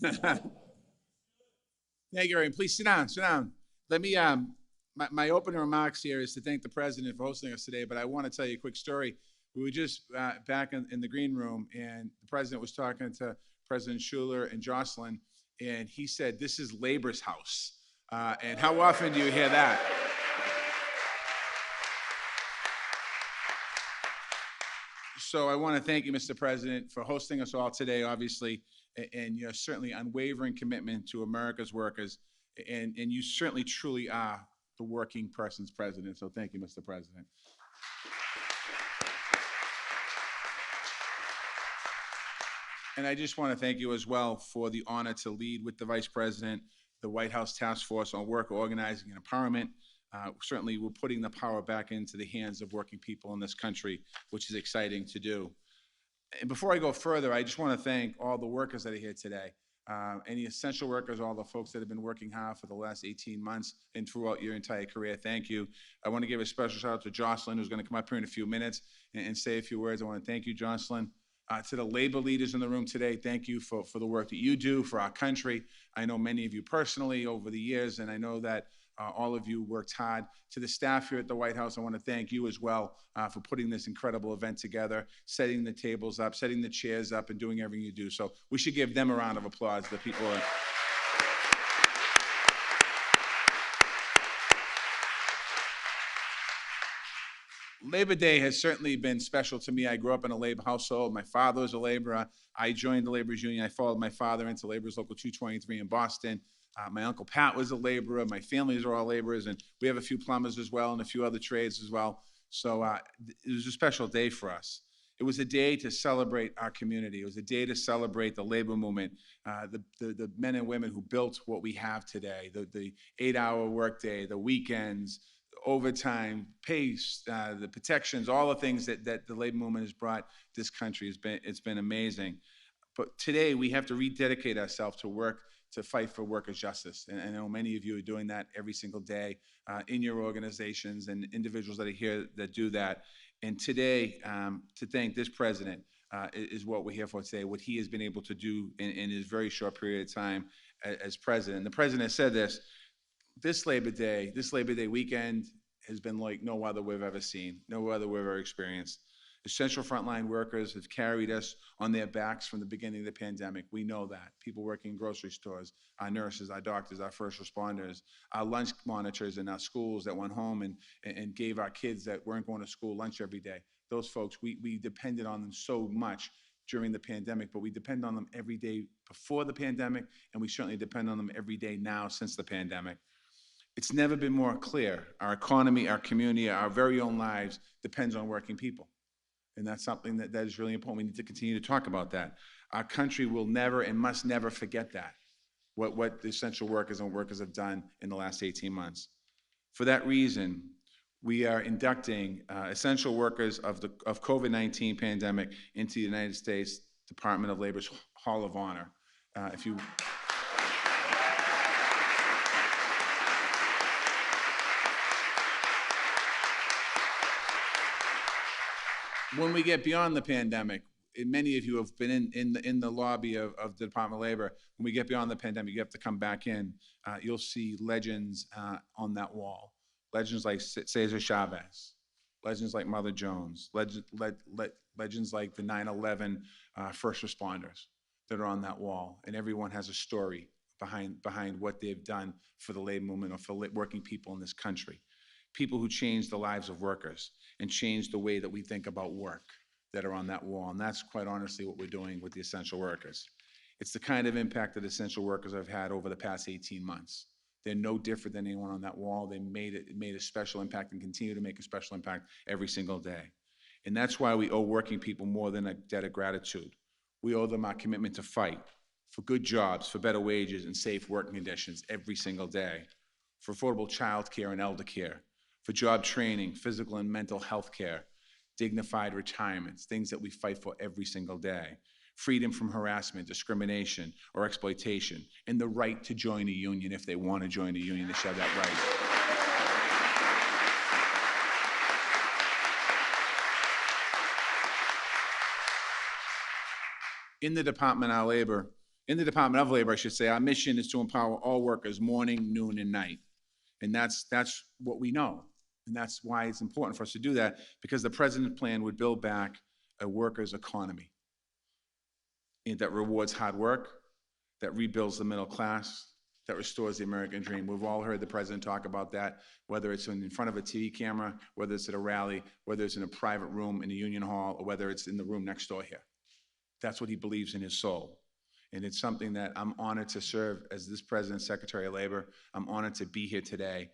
Thank you, Ray. Please sit down. Sit down. Let me. My opening remarks here is to thank the president for hosting us today. But I want to tell you a quick story. We were just back in the green room, and the president was talking to President Schuler and Jocelyn, and he said, "This is Labor's house." And how often do you hear that? So I want to thank you, Mr. President, for hosting us all today, obviously, and your certainly unwavering commitment to America's workers, and you certainly truly are the working person's president. So thank you, Mr. President. And I just want to thank you as well for the honor to lead with the Vice President, the White House Task Force on Worker Organizing and Empowerment. Certainly, we're putting the power back into the hands of working people in this country, which is exciting to do. And before I go further, I just want to thank all the workers that are here today. Any essential workers, all the folks that have been working hard for the last 18 months and throughout your entire career, thank you. I want to give a special shout out to Jocelyn, who's going to come up here in a few minutes and say a few words. I want to thank you, Jocelyn. To the labor leaders in the room today, thank you for the work that you do for our country. I know many of you personally over the years, and I know that all of you worked hard. To the staff here at the White House, I want to thank you as well for putting this incredible event together, setting the tables up, setting the chairs up, and doing everything you do. So we should give them a round of applause, the people. Labor Day has certainly been special to me. I grew up in a labor household. My father was a laborer. I joined the laborers union. I followed my father into Laborers Local 223 in Boston. My Uncle Pat was a laborer. My families are all laborers, and we have a few plumbers as well and a few other trades as well. So it was a special day for us. It was a day to celebrate our community. It was a day to celebrate the labor movement, the men and women who built what we have today, the 8-hour workday, the weekends, overtime, pace, the protections, all the things that the labor movement has brought this country. It's been amazing. But today we have to rededicate ourselves to work to fight for workers' justice. And I know many of you are doing that every single day in your organizations and individuals that are here that do that. And today, to thank this president is what we're here for today, what he has been able to do in his very short period of time as president. The president said this Labor Day weekend has been like no other we've ever seen, no other we've ever experienced. Essential frontline workers have carried us on their backs from the beginning of the pandemic. We know that. People working in grocery stores, our nurses, our doctors, our first responders, our lunch monitors in our schools that went home and gave our kids that weren't going to school lunch every day. Those folks, we depended on them so much during the pandemic, but we depend on them every day before the pandemic, and we certainly depend on them every day now since the pandemic. It's never been more clear. Our economy, our community, our very own lives depends on working people. And that's something that is really important. We need to continue to talk about that. Our country will never and must never forget that, what the essential workers and workers have done in the last 18 months. For that reason, we are inducting essential workers of COVID-19 pandemic into the United States Department of Labor's Hall of Honor. If you when we get beyond the pandemic, and many of you have been in the lobby of the Department of Labor. When we get beyond the pandemic, you have to come back in. You'll see legends on that wall. Legends like Cesar Chavez, legends like Mother Jones, legends like the 9/11 first responders that are on that wall. And everyone has a story behind what they've done for the labor movement or for working people in this country. People who changed the lives of workers and changed the way that we think about work that are on that wall. And that's quite honestly what we're doing with the essential workers. It's the kind of impact that essential workers have had over the past 18 months. They're no different than anyone on that wall. They made a special impact and continue to make a special impact every single day. And that's why we owe working people more than a debt of gratitude. We owe them our commitment to fight for good jobs, for better wages and safe working conditions every single day, for affordable child care and elder care, for job training, physical and mental health care, dignified retirements, things that we fight for every single day, freedom from harassment, discrimination, or exploitation, and the right to join a union if they want to join a union. They should have that right. In the Department of Labor, In the Department of Labor, I should say, our mission is to empower all workers morning, noon, and night. And that's what we know. And that's why it's important for us to do that, because the president's plan would build back a worker's economy that rewards hard work, that rebuilds the middle class, that restores the American dream. We've all heard the president talk about that, whether it's in front of a TV camera, whether it's at a rally, whether it's in a private room in a union hall, or whether it's in the room next door here. That's what he believes in his soul. And it's something that I'm honored to serve as this President, Secretary of Labor. I'm honored to be here today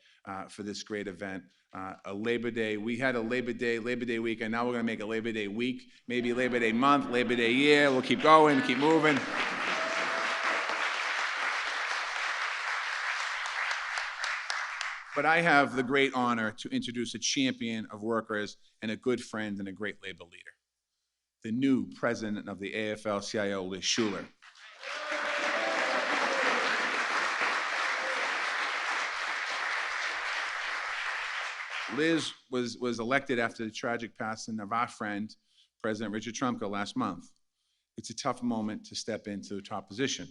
for this great event. A Labor Day, we had a Labor Day week, and now we're gonna make a Labor Day week, maybe Labor Day month, Labor Day year. We'll keep going, keep moving. But I have the great honor to introduce a champion of workers and a good friend and a great labor leader, the new president of the AFL-CIO, Liz Schuler. Liz was elected after the tragic passing of our friend, President Richard Trumka, last month. It's a tough moment to step into the top position,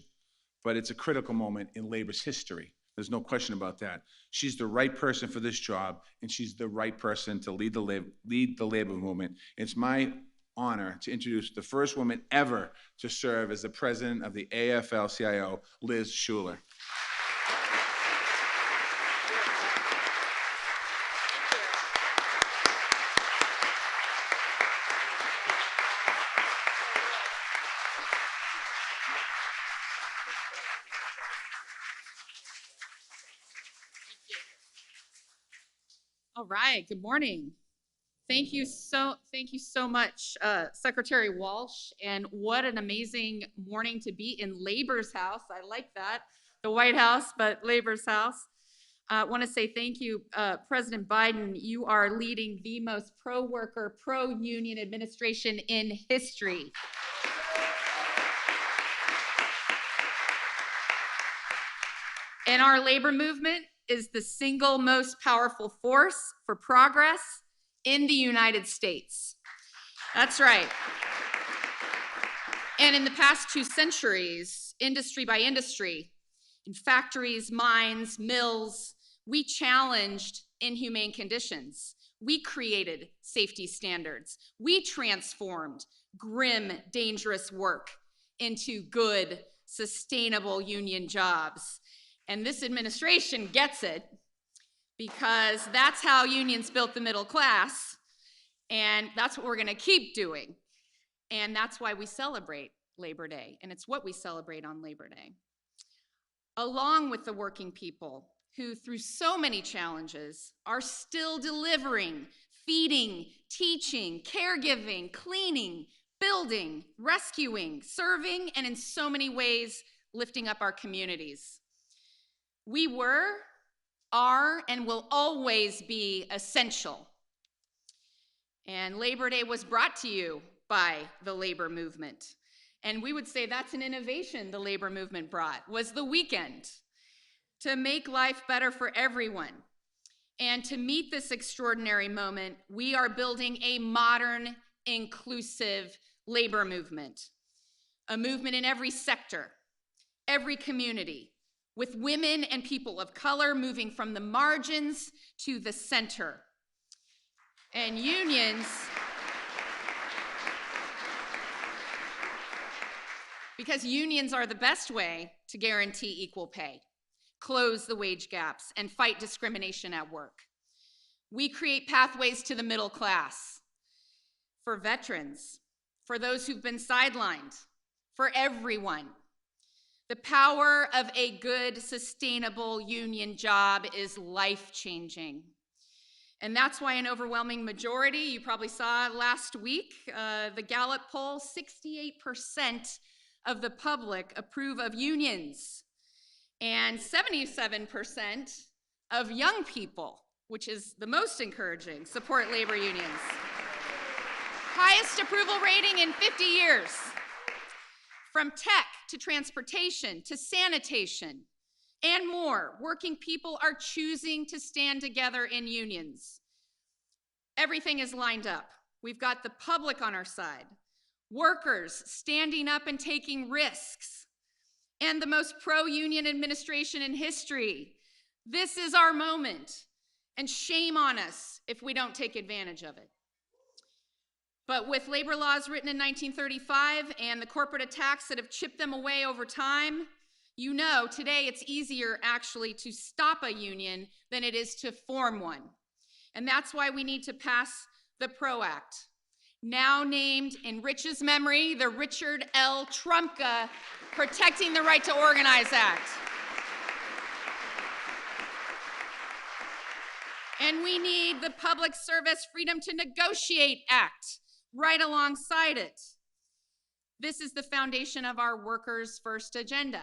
but it's a critical moment in labor's history. There's no question about that. She's the right person for this job, and she's the right person to lead the labor movement. It's my honor to introduce the first woman ever to serve as the president of the AFL-CIO, Liz Schuler. All right, good morning. Thank you so much, Secretary Walsh, and what an amazing morning to be in Labor's house. I like that, the White House, but Labor's house. I want to say thank you, President Biden. You are leading the most pro-worker, pro-union administration in history. And our labor movement is the single most powerful force for progress in the United States. That's right. And in the past 2 centuries, industry by industry, in factories, mines, mills, we challenged inhumane conditions. We created safety standards. We transformed grim, dangerous work into good, sustainable union jobs. And this administration gets it, because that's how unions built the middle class, and that's what we're gonna keep doing. And that's why we celebrate Labor Day, and it's what we celebrate on Labor Day. Along with the working people who, through so many challenges, are still delivering, feeding, teaching, caregiving, cleaning, building, rescuing, serving, and in so many ways, lifting up our communities. We were, are, and will always be essential. And Labor Day was brought to you by the labor movement. And we would say that's an innovation the labor movement brought, was the weekend, to make life better for everyone. And to meet this extraordinary moment, we are building a modern, inclusive labor movement, a movement in every sector, every community, with women and people of color moving from the margins to the center. And unions, because unions are the best way to guarantee equal pay, close the wage gaps, and fight discrimination at work. We create pathways to the middle class, for veterans, for those who've been sidelined, for everyone. The power of a good, sustainable union job is life-changing. And that's why an overwhelming majority, you probably saw last week, the Gallup poll, 68% of the public approve of unions, and 77% of young people, which is the most encouraging, support labor unions. Highest approval rating in 50 years. From tech to transportation to sanitation and more, working people are choosing to stand together in unions. Everything is lined up. We've got the public on our side, workers standing up and taking risks, and the most pro-union administration in history. This is our moment, and shame on us if we don't take advantage of it. But with labor laws written in 1935 and the corporate attacks that have chipped them away over time, you know today it's easier actually to stop a union than it is to form one. And that's why we need to pass the PRO Act, now named in Rich's memory, the Richard L. Trumka Protecting the Right to Organize Act. And we need the Public Service Freedom to Negotiate Act right alongside it. This is the foundation of our Workers' First agenda.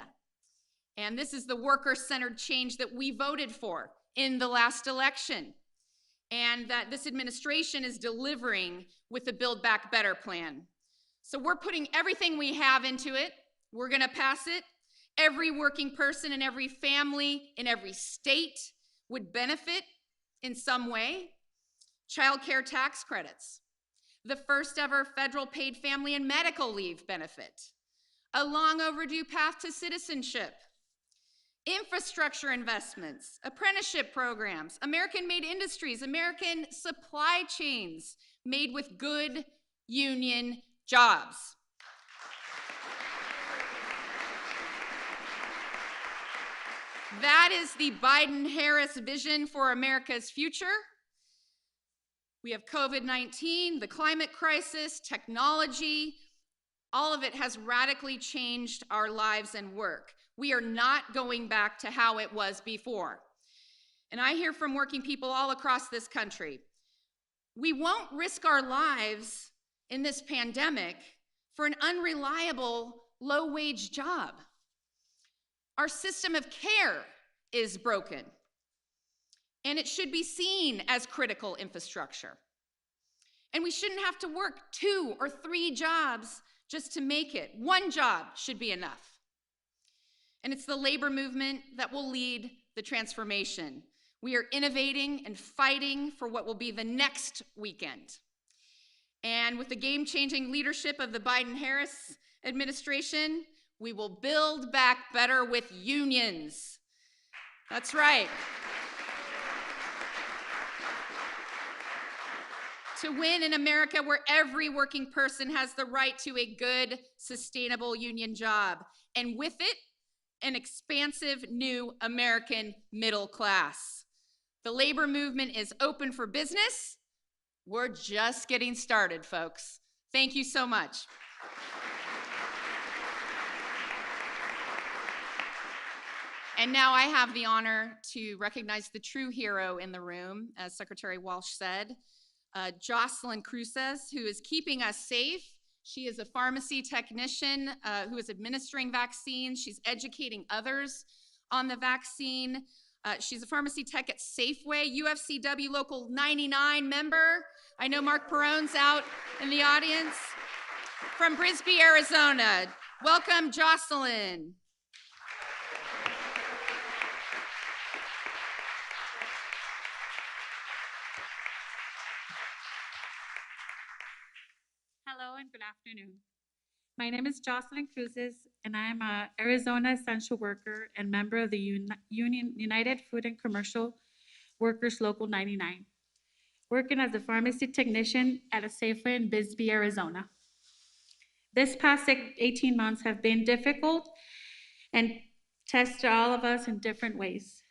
And this is the worker-centered change that we voted for in the last election, and that this administration is delivering with the Build Back Better plan. So we're putting everything we have into it. We're gonna pass it. Every working person and every family in every state would benefit in some way. Child care tax credits, the first ever federal paid family and medical leave benefit, a long overdue path to citizenship, infrastructure investments, apprenticeship programs, American-made industries, American supply chains made with good union jobs. That is the Biden-Harris vision for America's future. We have COVID-19, the climate crisis, technology. All of it has radically changed our lives and work. We are not going back to how it was before. And I hear from working people all across this country. We won't risk our lives in this pandemic for an unreliable, low-wage job. Our system of care is broken, and it should be seen as critical infrastructure. And we shouldn't have to work 2 or 3 jobs just to make it. 1 job should be enough. And it's the labor movement that will lead the transformation. We are innovating and fighting for what will be the next weekend. And with the game-changing leadership of the Biden-Harris administration, we will build back better with unions. That's right. To win in America where every working person has the right to a good, sustainable union job. And with it, an expansive new American middle class. The labor movement is open for business. We're just getting started, folks. Thank you so much. And now I have the honor to recognize the true hero in the room, as Secretary Walsh said, Jocelyn Cruces, who is keeping us safe. She is a pharmacy technician who is administering vaccines. She's educating others on the vaccine. She's a pharmacy tech at Safeway, UFCW Local 99 member. I know Mark Perone's out in the audience. From Brisbane, Arizona. Welcome, Jocelyn. Hello and good afternoon. My name is Jocelyn Cruces, and I am an Arizona essential worker and member of the United Food and Commercial Workers Local 99, working as a pharmacy technician at a Safeway in Bisbee, Arizona. This past 18 months have been difficult and tested all of us in different ways.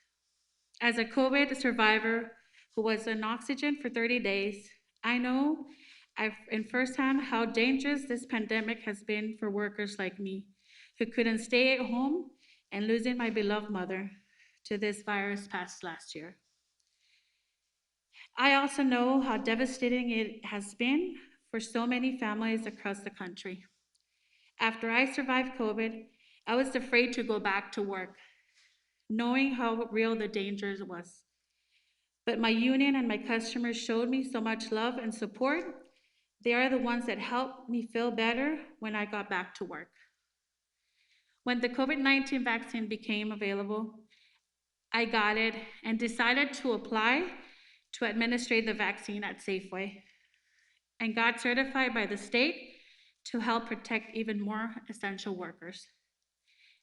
As a COVID survivor who was on oxygen for 30 days, I know in firsthand how dangerous this pandemic has been for workers like me, who couldn't stay at home and losing my beloved mother to this virus past last year. I also know how devastating it has been for so many families across the country. After I survived COVID, I was afraid to go back to work, knowing how real the danger was. But my union and my customers showed me so much love and support. They are the ones that helped me feel better when I got back to work. When the COVID-19 vaccine became available, I got it and decided to apply to administer the vaccine at Safeway and got certified by the state to help protect even more essential workers.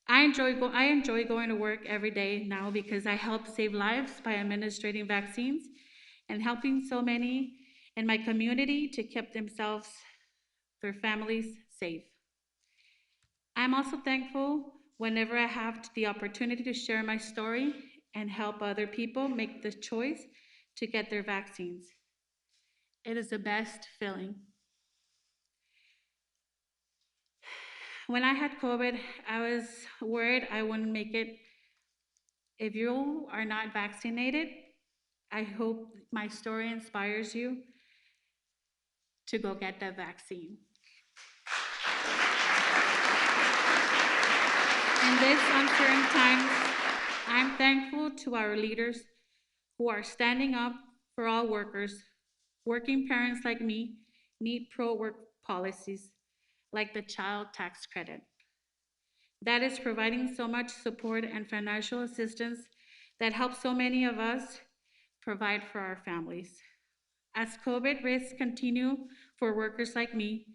I enjoy going to work every day now because I help save lives by administering vaccines and helping so many in my community to keep themselves, their families safe. I'm also thankful whenever I have the opportunity to share my story and help other people make the choice to get their vaccines. It is the best feeling. When I had COVID, I was worried I wouldn't make it. If you are not vaccinated, I hope my story inspires you to go get the vaccine. In these uncertain times, I'm thankful to our leaders who are standing up for all workers. Working parents like me need pro work policies like the child tax credit. That is providing so much support and financial assistance that helps so many of us provide for our families. As COVID risks continue for workers like me,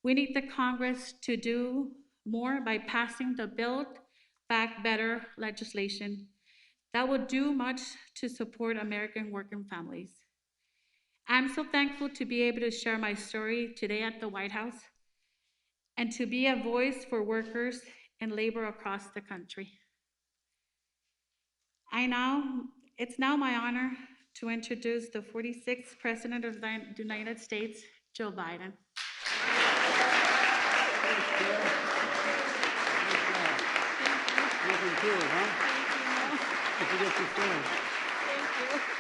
we need the Congress to do more by passing the Build Back Better legislation that would do much to support American working families. I'm so thankful to be able to share my story today at the White House and to be a voice for workers and labor across the country. I now, it's now my honor to introduce the 46th President of the United States, Joe Biden. Nothing to it, huh? Don't forget your phone. Thank you.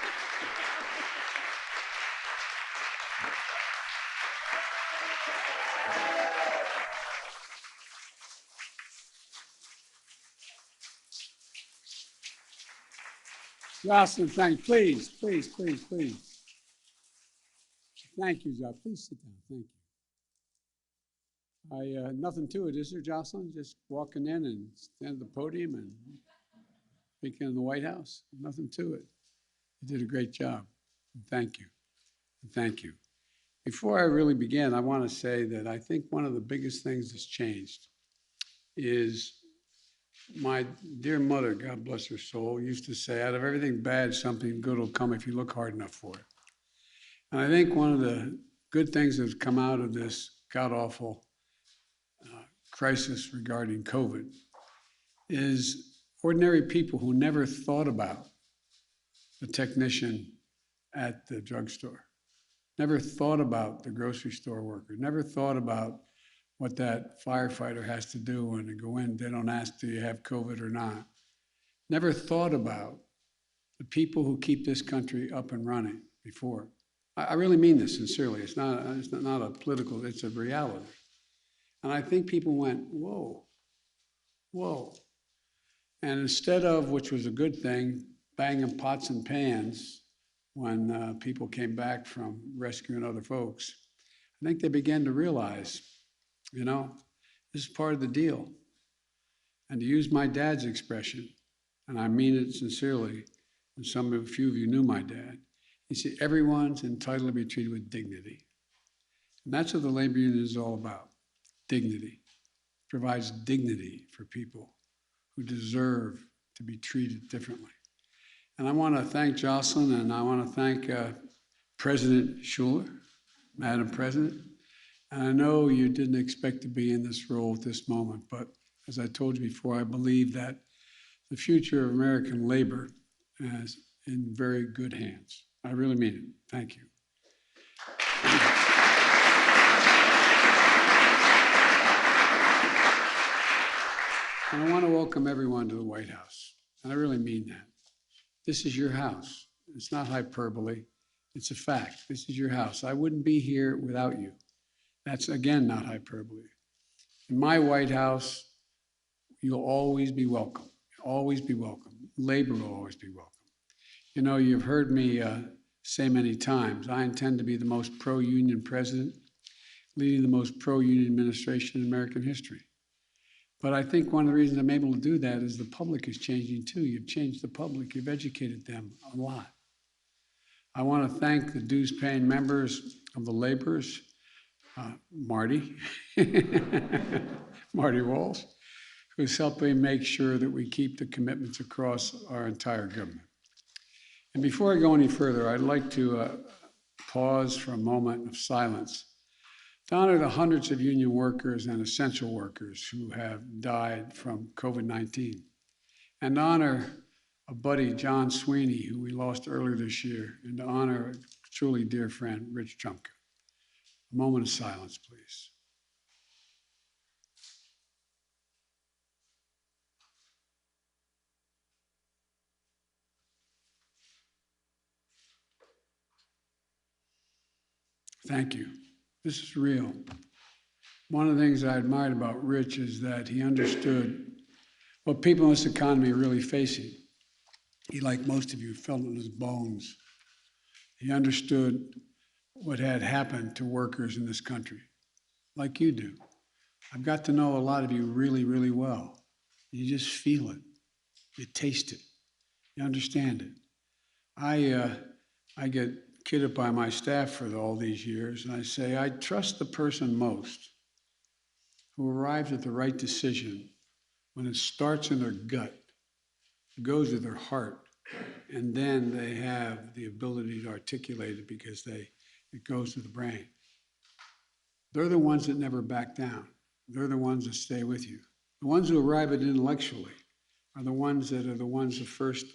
Jocelyn, please. Thank you, Jocelyn. Please sit down. Thank you. Nothing to it, is there, Jocelyn? Just walking in and stand at the podium and speaking in the White House. Nothing to it. You did a great job. Thank you. Thank you. Before I really begin, I want to say that I think one of the biggest things that's changed is my dear mother, God bless her soul, used to say, out of everything bad, something good will come if you look hard enough for it. And I think one of the good things that's come out of this god-awful crisis regarding COVID is ordinary people who never thought about the technician at the drugstore, never thought about the grocery store worker, never thought about what that firefighter has to do when they go in. They don't ask, do you have COVID or not? Never thought about the people who keep this country up and running before. I really mean this sincerely. It's not a political, it's a reality. And I think people went, whoa. And instead of, which was a good thing, banging pots and pans when people came back from rescuing other folks, I think they began to realize, this is part of the deal. And to use my dad's expression, and I mean it sincerely, and a few of you knew my dad, he said, everyone's entitled to be treated with dignity. And that's what the labor union is all about, dignity. It provides dignity for people who deserve to be treated differently. And I want to thank Jocelyn, and I want to thank President Schuler, Madam President. And I know you didn't expect to be in this role at this moment, but as I told you before, I believe that the future of American labor is in very good hands. I really mean it. Thank you. And I want to welcome everyone to the White House. And I really mean that. This is your house. It's not hyperbole. It's a fact. This is your house. I wouldn't be here without you. That's, again, not hyperbole. In my White House, you'll always be welcome. Always be welcome. Labor will always be welcome. You've heard me say many times, I intend to be the most pro-union president, leading the most pro-union administration in American history. But I think one of the reasons I'm able to do that is the public is changing too. You've changed the public. You've educated them a lot. I want to thank the dues-paying members of the laborers, Marty, Marty Walsh, who's helping make sure that we keep the commitments across our entire government. And before I go any further, I'd like to pause for a moment of silence to honor the hundreds of union workers and essential workers who have died from COVID-19, and to honor a buddy, John Sweeney, who we lost earlier this year, and to honor a truly dear friend, Rich Trumka. A moment of silence, please. Thank you. This is real. One of the things I admired about Rich is that he understood what people in this economy are really facing. He, like most of you, felt it in his bones. He understood what had happened to workers in this country, like you do. I've got to know a lot of you really, really well. You just feel it. You taste it. You understand it. I get kidded by my staff for all these years, and I say, I trust the person most who arrives at the right decision when it starts in their gut, it goes to their heart, and then they have the ability to articulate it because it goes to the brain. They're the ones that never back down. They're the ones that stay with you. The ones who arrive at it intellectually are the ones that first,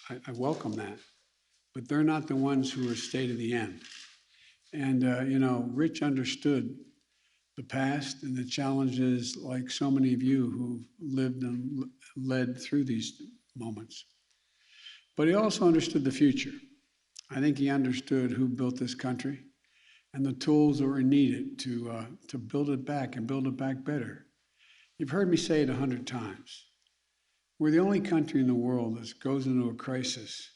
I welcome that, but they're not the ones who are stay to the end. And, Rich understood the past and the challenges like so many of you who lived and led through these moments. But he also understood the future. I think he understood who built this country and the tools that were needed to build it back and build it back better. You've heard me say it 100 times. We're the only country in the world that goes into a crisis,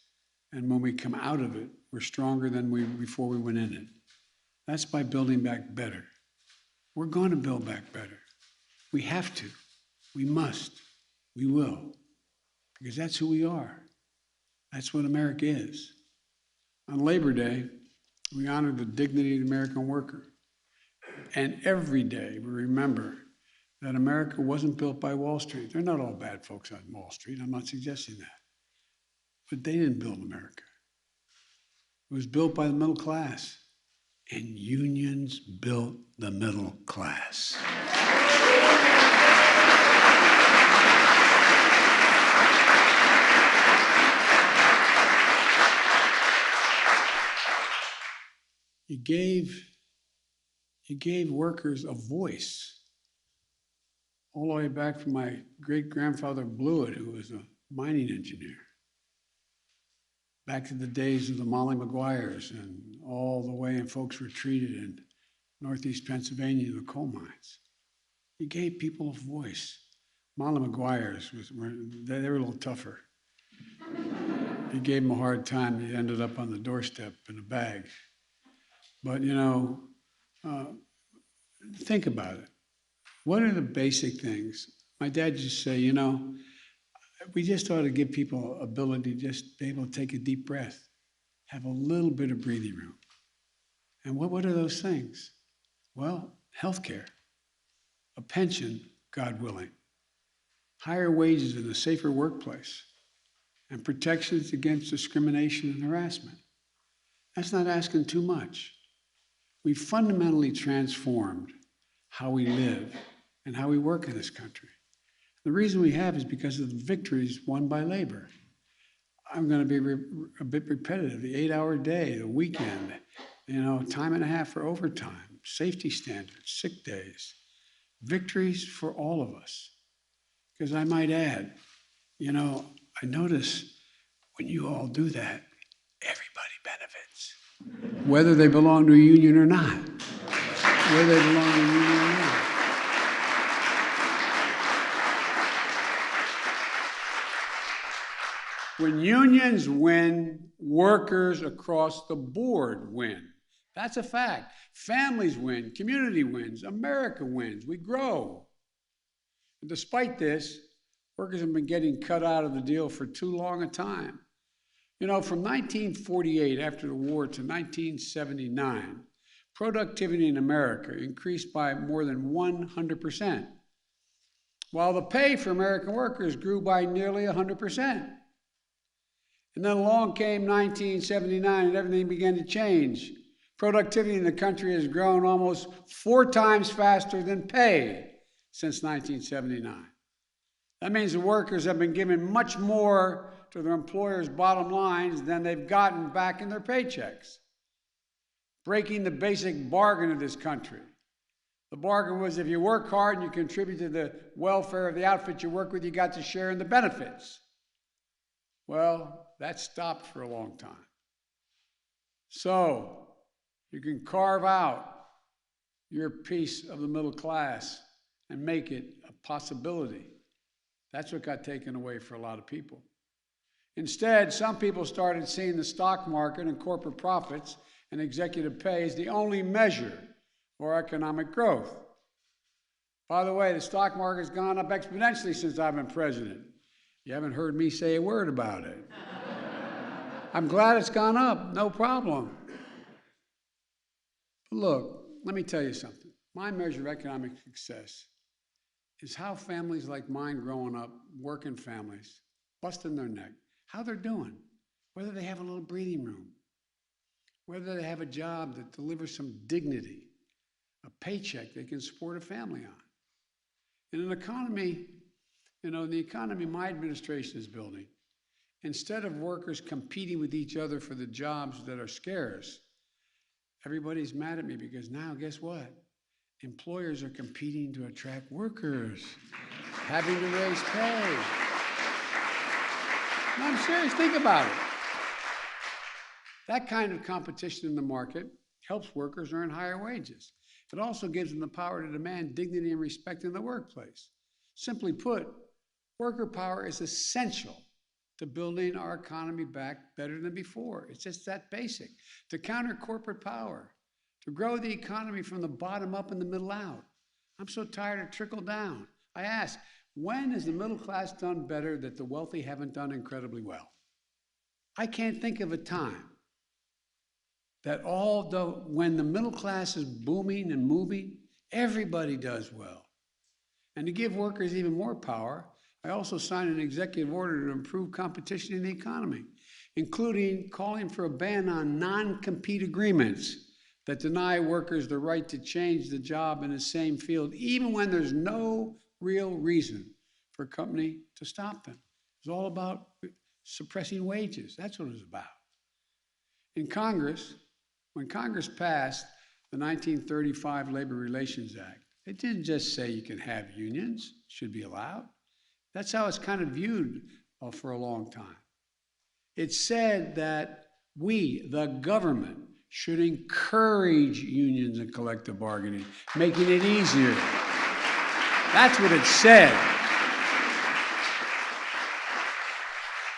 and when we come out of it, we're stronger than before we went in it. That's by building back better. We're going to build back better. We have to. We must. We will. Because that's who we are. That's what America is. On Labor Day, we honor the dignity of the American worker. And every day we remember that America wasn't built by Wall Street. They're not all bad folks on Wall Street. I'm not suggesting that. But they didn't build America. It was built by the middle class. And unions built the middle class. You gave workers a voice. All the way back from my great-grandfather Blewett, who was a mining engineer. Back to the days of the Molly Maguires and all the way, and folks were treated in Northeast Pennsylvania, the coal mines. You gave people a voice. Molly Maguires, they were a little tougher. You gave them a hard time, you ended up on the doorstep in a bag. But, think about it. What are the basic things? My dad used to say, we just ought to give people ability to just be able to take a deep breath, have a little bit of breathing room. And what are those things? Well, healthcare, a pension, God willing, higher wages and a safer workplace, and protections against discrimination and harassment. That's not asking too much. We fundamentally transformed how we live and how we work in this country. The reason we have is because of the victories won by labor. I'm going to be a bit repetitive. The 8-hour day, the weekend, time and a half for overtime, safety standards, sick days, victories for all of us. Because I might add, I notice when you all do that, everybody benefits, whether they belong to a union or not. Whether they belong to a union or not. When unions win, workers across the board win. That's a fact. Families win, community wins, America wins, we grow. And despite this, workers have been getting cut out of the deal for too long a time. From 1948, after the war, to 1979, productivity in America increased by more than 100%. while the pay for American workers grew by nearly 100%. And then along came 1979 and everything began to change. Productivity in the country has grown almost 4 times faster than pay since 1979. That means the workers have been given much more to their employers' bottom lines than they've gotten back in their paychecks, breaking the basic bargain of this country. The bargain was if you work hard and you contribute to the welfare of the outfit you work with, you got to share in the benefits. Well, that stopped for a long time. So you can carve out your piece of the middle class and make it a possibility. That's what got taken away for a lot of people. Instead, some people started seeing the stock market and corporate profits and executive pay as the only measure for economic growth. By the way, the stock market's gone up exponentially since I've been president. You haven't heard me say a word about it. I'm glad it's gone up, no problem. But look, let me tell you something. My measure of economic success is how families like mine growing up, working families, busting their neck, how they're doing, whether they have a little breathing room, whether they have a job that delivers some dignity, a paycheck they can support a family on. In an economy, the economy my administration is building, instead of workers competing with each other for the jobs that are scarce, everybody's mad at me because now, guess what? Employers are competing to attract workers, having to raise pay. No, I'm serious, think about it. That kind of competition in the market helps workers earn higher wages. It also gives them the power to demand dignity and respect in the workplace. Simply put, worker power is essential to building our economy back better than before. It's just that basic. To counter corporate power, to grow the economy from the bottom up and the middle out. I'm so tired of trickle down. I ask, when has the middle class done better that the wealthy haven't done incredibly well? I can't think of a time that when the middle class is booming and moving, everybody does well. And to give workers even more power, I also signed an executive order to improve competition in the economy, including calling for a ban on non-compete agreements that deny workers the right to change the job in the same field, even when there's no real reason for a company to stop them. It's all about suppressing wages. That's what it was about. In Congress, when Congress passed the 1935 Labor Relations Act, it didn't just say you can have unions, should be allowed. That's how it's kind of viewed for a long time. It said that we, the government, should encourage unions and collective bargaining, making it easier. That's what it said.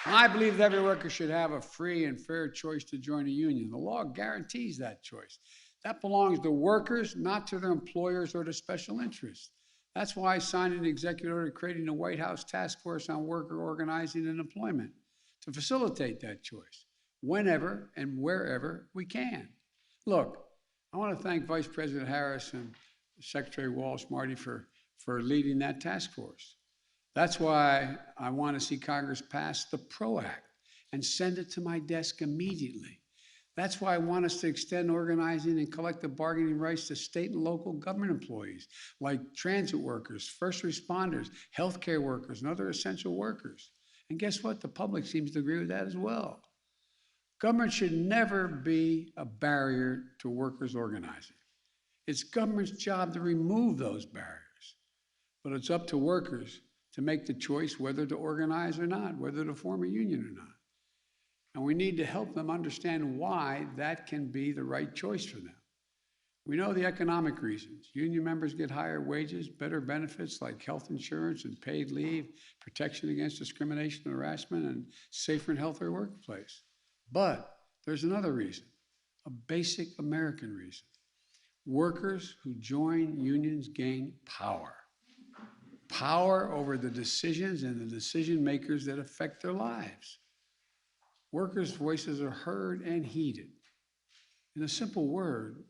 And I believe that every worker should have a free and fair choice to join a union. The law guarantees that choice. That belongs to workers, not to their employers or to special interests. That's why I signed an executive order creating a White House task force on worker organizing and employment to facilitate that choice whenever and wherever we can. Look, I want to thank Vice President Harris and Secretary Walsh, Marty, for leading that task force. That's why I want to see Congress pass the PRO Act and send it to my desk immediately. That's why I want us to extend organizing and collective bargaining rights to state and local government employees, like transit workers, first responders, healthcare workers, and other essential workers. And guess what? The public seems to agree with that as well. Government should never be a barrier to workers organizing. It's government's job to remove those barriers. But it's up to workers to make the choice whether to organize or not, whether to form a union or not. And we need to help them understand why that can be the right choice for them. We know the economic reasons. Union members get higher wages, better benefits like health insurance and paid leave, protection against discrimination and harassment, and safer and healthier workplace. But there's another reason, a basic American reason. Workers who join unions gain power. Power over the decisions and the decision makers that affect their lives. Workers' voices are heard and heeded. In a simple word,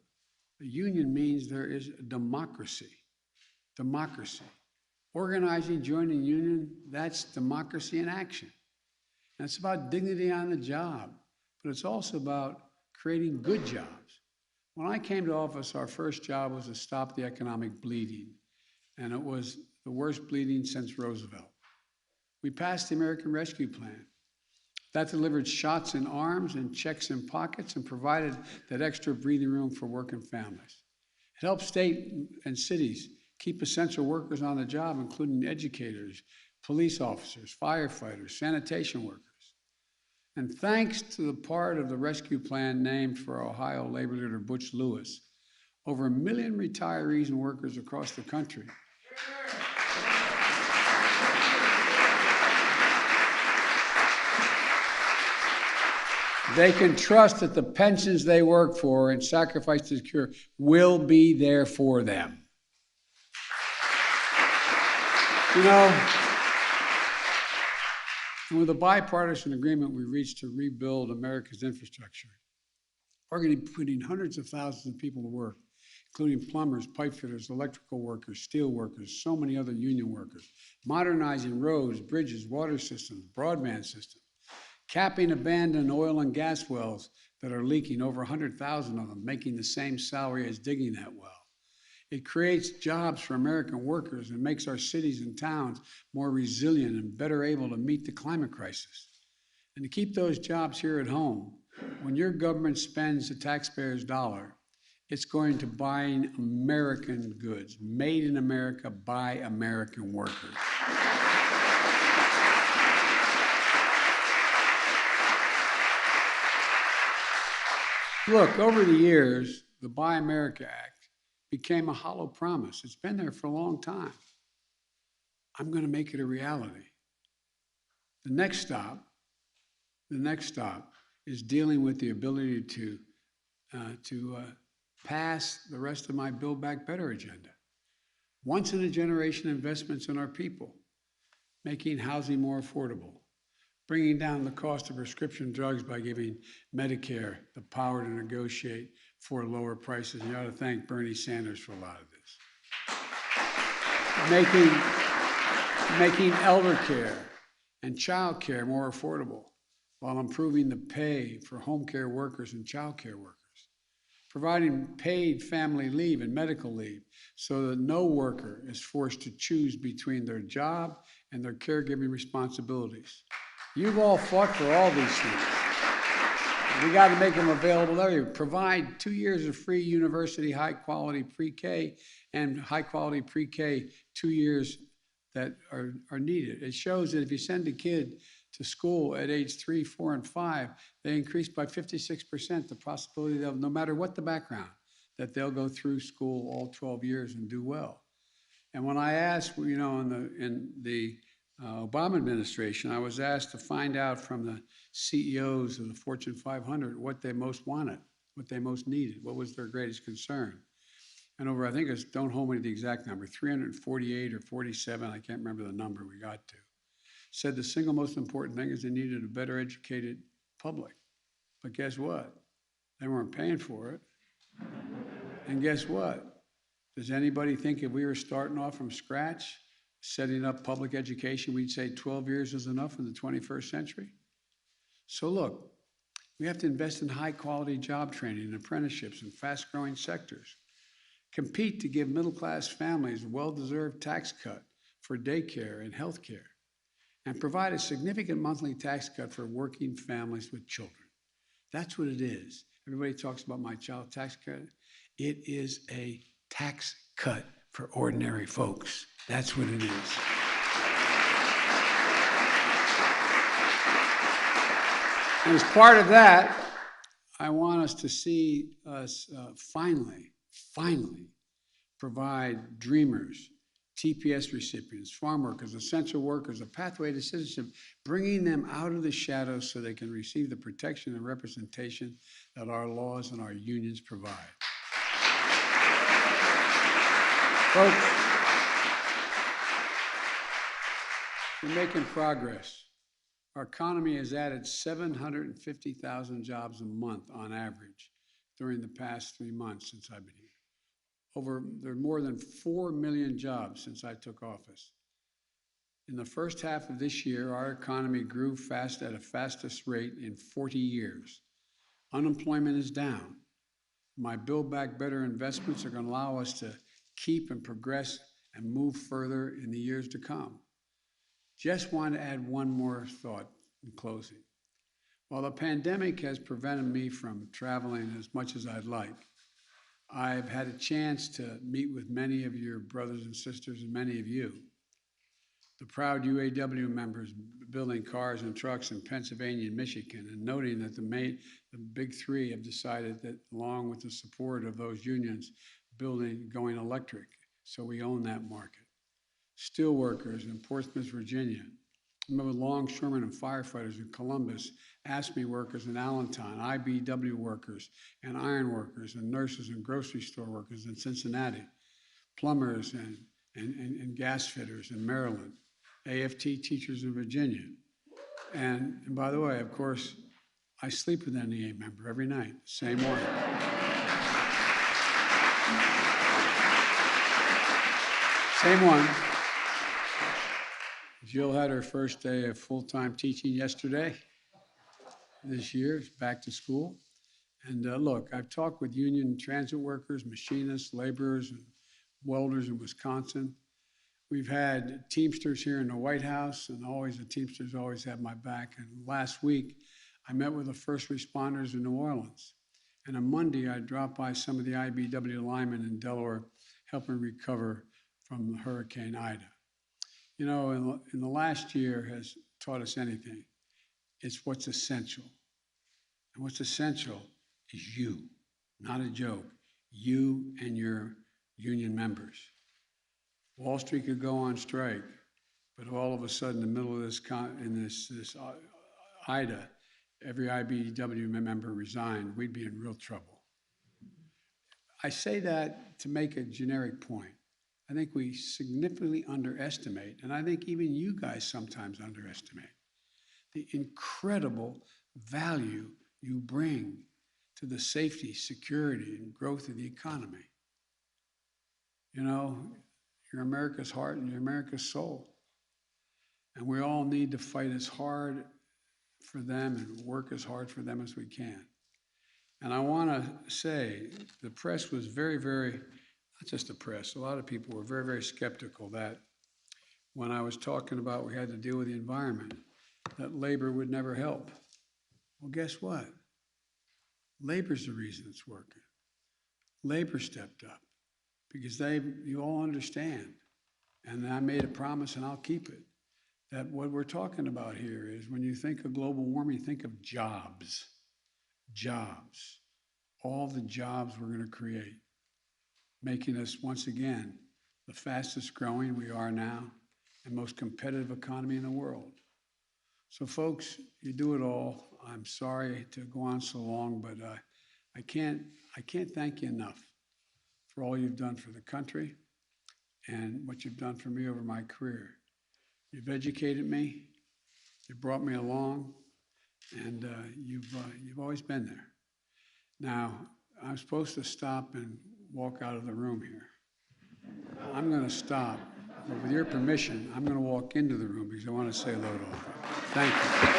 a union means there is democracy. Democracy. Organizing, joining union, that's democracy in action. And it's about dignity on the job, but it's also about creating good jobs. When I came to office, our first job was to stop the economic bleeding, and it was the worst bleeding since Roosevelt. We passed the American Rescue Plan. That delivered shots in arms and checks in pockets and provided that extra breathing room for working families. It helped state and cities keep essential workers on the job, including educators, police officers, firefighters, sanitation workers. And thanks to the part of the rescue plan named for Ohio labor leader Butch Lewis, over 1 million retirees and workers across the country they can trust that the pensions they work for and sacrifice to secure will be there for them. You know, and with a bipartisan agreement we reached to rebuild America's infrastructure, we're going to be putting hundreds of thousands of people to work, including plumbers, pipe fitters, electrical workers, steel workers, so many other union workers, modernizing roads, bridges, water systems, broadband systems, capping abandoned oil and gas wells that are leaking, over 100,000 of them, making the same salary as digging that well. It creates jobs for American workers and makes our cities and towns more resilient and better able to meet the climate crisis. And to keep those jobs here at home, when your government spends the taxpayer's dollar, it's going to buying American goods, made in America by American workers. Look, over the years, the Buy America Act became a hollow promise. It's been there for a long time. I'm going to make it a reality. The next stop is dealing with the ability to pass the rest of my Build Back Better agenda. Once in a generation investments in our people, making housing more affordable, bringing down the cost of prescription drugs by giving Medicare the power to negotiate for lower prices. You ought to thank Bernie Sanders for a lot of this. Making elder care and child care more affordable while improving the pay for home care workers and child care workers. Providing paid family leave and medical leave so that no worker is forced to choose between their job and their caregiving responsibilities. You've all fought for all these things. We got to make them available to everyone. Provide 2 years of free university high-quality pre-K and high-quality pre-K 2 years that are needed. It shows that if you send a kid to school at age 3, 4, and 5, they increase by 56% the possibility that no matter what the background, that they'll go through school all 12 years and do well. And when I asked, you know, in the Obama administration, I was asked to find out from the CEOs of the Fortune 500 what they most wanted, what they most needed, what was their greatest concern. And over, I think it's, don't hold me to the exact number, 348 or 47, I can't remember the number we got to, said the single most important thing is they needed a better educated public. But guess what? They weren't paying for it. And guess what? Does anybody think if we were starting off from scratch, setting up public education, we'd say 12 years is enough in the 21st century? So look, we have to invest in high quality job training and apprenticeships in fast growing sectors. Compete to give middle class families a well-deserved tax cut for daycare and health care. And provide a significant monthly tax cut for working families with children. That's what it is. Everybody talks about my child tax credit. It is a tax cut for ordinary folks. That's what it is. And as part of that, I want us to see us finally provide dreamers, TPS recipients, farm workers, essential workers, a pathway to citizenship, bringing them out of the shadows so they can receive the protection and representation that our laws and our unions provide. Folks, we're making progress. Our economy has added 750,000 jobs a month on average during the past 3 months since I've been here. There are more than 4 million jobs since I took office. In the first half of this year, our economy grew fast at a fastest rate in 40 years. Unemployment is down. My Build Back Better investments are going to allow us to keep and progress and move further in the years to come. Just want to add one more thought in closing. While the pandemic has prevented me from traveling as much as I'd like, I've had a chance to meet with many of your brothers and sisters and many of you. The proud UAW members building cars and trucks in Pennsylvania and Michigan, and noting that the big three have decided that, along with the support of those unions, going electric, so we own that market. Steelworkers in Portsmouth, Virginia. I remember longshoremen and firefighters in Columbus, ASME workers in Allentown, IBW workers and iron workers and nurses and grocery store workers in Cincinnati, plumbers and gas fitters in Maryland, AFT teachers in Virginia. And by the way, of course, I sleep with an NEA member every night, same one. Same one. Jill had her first day of full-time teaching yesterday. This year, back to school. And look, I've talked with union transit workers, machinists, laborers, and welders in Wisconsin. We've had Teamsters here in the White House, and the Teamsters always have my back. And last week, I met with the first responders in New Orleans. And on Monday, I dropped by some of the IBW linemen in Delaware, helping recover from Hurricane Ida. You know, in the last year has taught us anything. It's what's essential. And what's essential is you, not a joke. You and your union members. Wall Street could go on strike, but all of a sudden, in the middle of this Ida, every IBEW member resigned. We'd be in real trouble. I say that to make a generic point. I think we significantly underestimate, and I think even you guys sometimes underestimate, the incredible value you bring to the safety, security, and growth of the economy. You know, you're America's heart and you're America's soul. And we all need to fight as hard for them and work as hard for them as we can. And I want to say the press was very, very, not just the press, a lot of people were very, very skeptical that when I was talking about we had to deal with the environment, that labor would never help. Well, guess what? Labor's the reason it's working. Labor stepped up because you all understand, and I made a promise and I'll keep it, that what we're talking about here is when you think of global warming, think of jobs. Jobs. All the jobs we're going to create, making us once again the fastest growing we are now and most competitive economy in the world. So folks, you do it all. I'm sorry to go on so long, but I can't thank you enough for all you've done for the country and what you've done for me over my career. You've educated me, you've brought me along, and you've always been there. Now, I'm supposed to stop and walk out of the room here. I'm going to stop, but with your permission, I'm going to walk into the room because I want to say hello to all of you. Thank you.